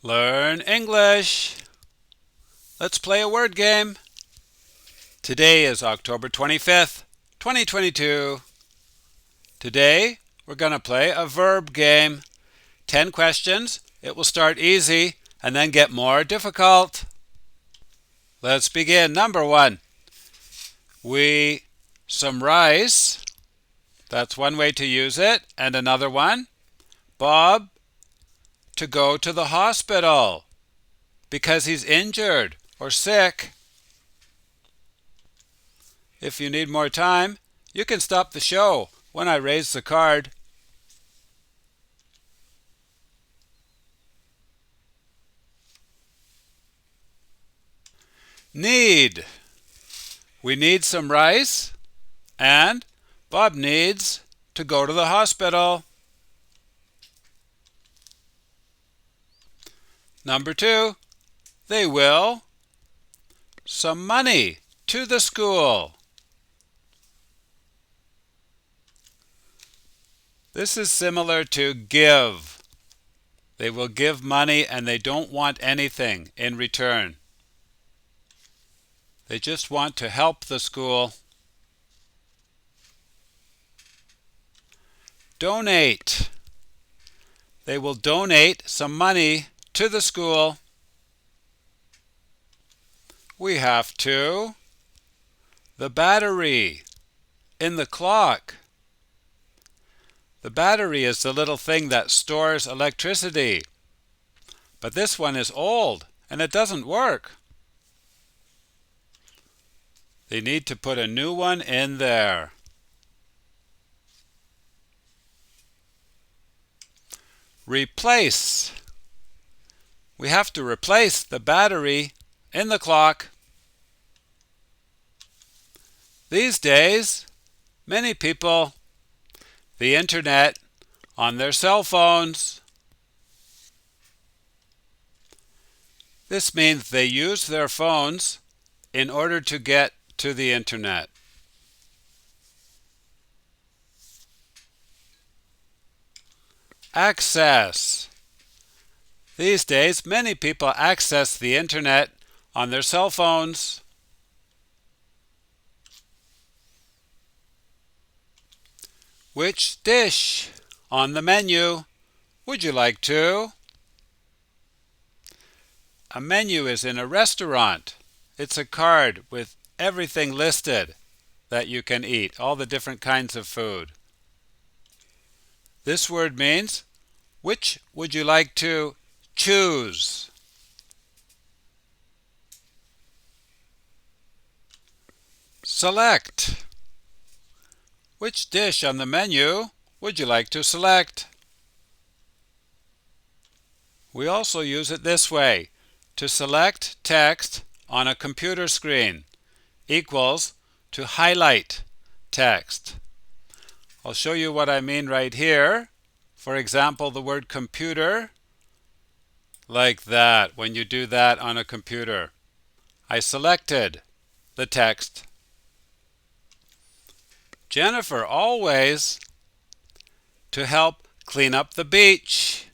Learn English. Let's play a word game. Today is October 25th, 2022. Today, we're going to play a verb game. 10 questions. It will start easy and then get more difficult. Let's begin. Number 1. Some rice. That's one way to use it. And another one. Bob to go to the hospital because he's injured or sick. If you need more time, you can stop the show when I raise the card. Need. We need some rice, and Bob needs to go to the hospital. Number 2, they will some money to the school. This is similar to give. They will give money and they don't want anything in return. They just want to help the school. Donate. They will donate some money to the school. We have the battery in the clock. The battery is the little thing that stores electricity. But this one is old and it doesn't work. They need to put a new one in there. Replace. We have to replace the battery in the clock. These days, many people the internet on their cell phones. This means they use their phones in order to get to the internet. Access. These days, many people access the internet on their cell phones. Which dish on the menu would you like to? A menu is in a restaurant. It's a card with everything listed that you can eat, all the different kinds of food. This word means, which would you like to choose? Select. Which dish on the menu would you like to select? We also use it this way, to select text on a computer screen, equals to highlight text. I'll show you what I mean right here. For example, the word computer, like that, when you do that on a computer. I selected the text. Jennifer always to help clean up the beach.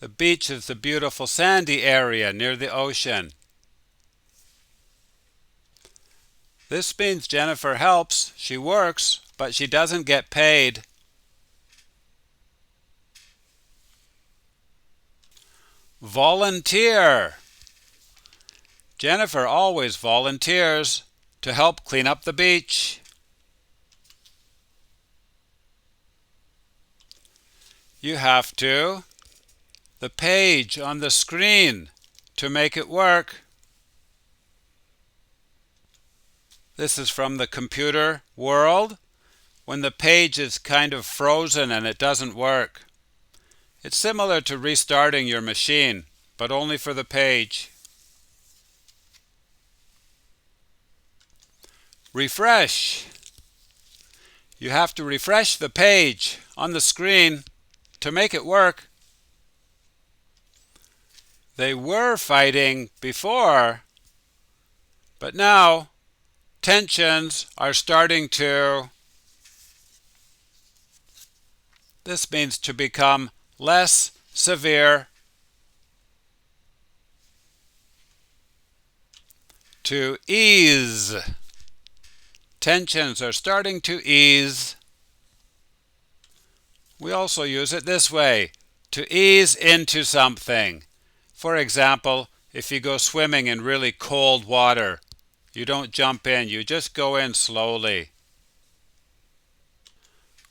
The beach is the beautiful sandy area near the ocean. This means Jennifer helps, she works, but she doesn't get paid. Volunteer. Jennifer always volunteers to help clean up the beach. You have the page on the screen to make it work. This is from the computer world, when the page is kind of frozen and it doesn't work. It's similar to restarting your machine, but only for the page. Refresh. You have to refresh the page on the screen to make it work. They were fighting before, but now tensions are starting to. This means to become less severe. To ease. Tensions are starting to ease. We also use it this way, to ease into something. For example, if you go swimming in really cold water, you don't jump in, you just go in slowly.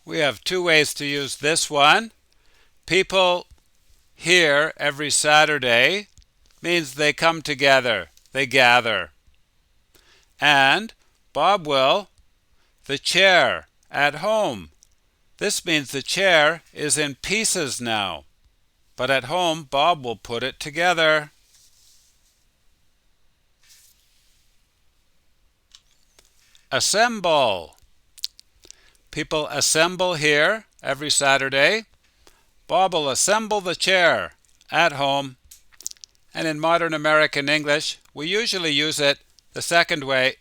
We have two ways to use this one. People here every Saturday means they come together, they gather. And Bob will, the chair at home. This means the chair is in pieces now. But at home, Bob will put it together. Assemble. People assemble here every Saturday. Bob will assemble the chair at home. And in modern American English, we usually use it the second way.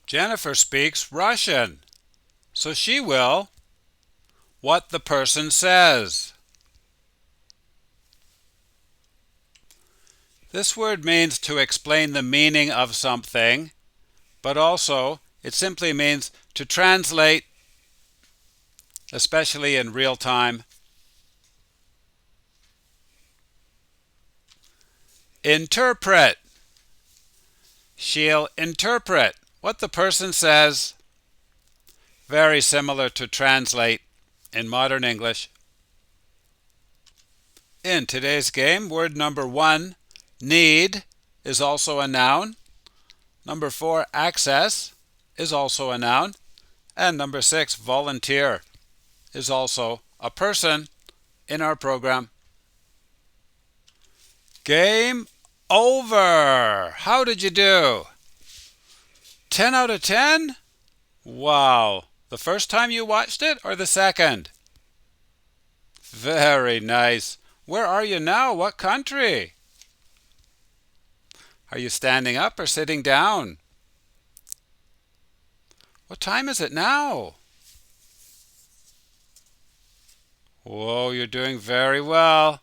Jennifer speaks Russian, so she will what the person says. This word means to explain the meaning of something, but also it simply means to translate, especially in real time. Interpret. She'll interpret what the person says. Very similar to translate in modern English. In today's game, word number 1, need, is also a noun. Number 4, access, is also a noun. And number 6, volunteer, is also a person in our program. Game over! How did you do? 10 out of 10? Wow! The first time you watched it or the second? Very nice. Where are you now? What country? Are you standing up or sitting down? What time is it now? Whoa, you're doing very well.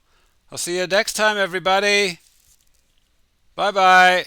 I'll see you next time, everybody. Bye-bye.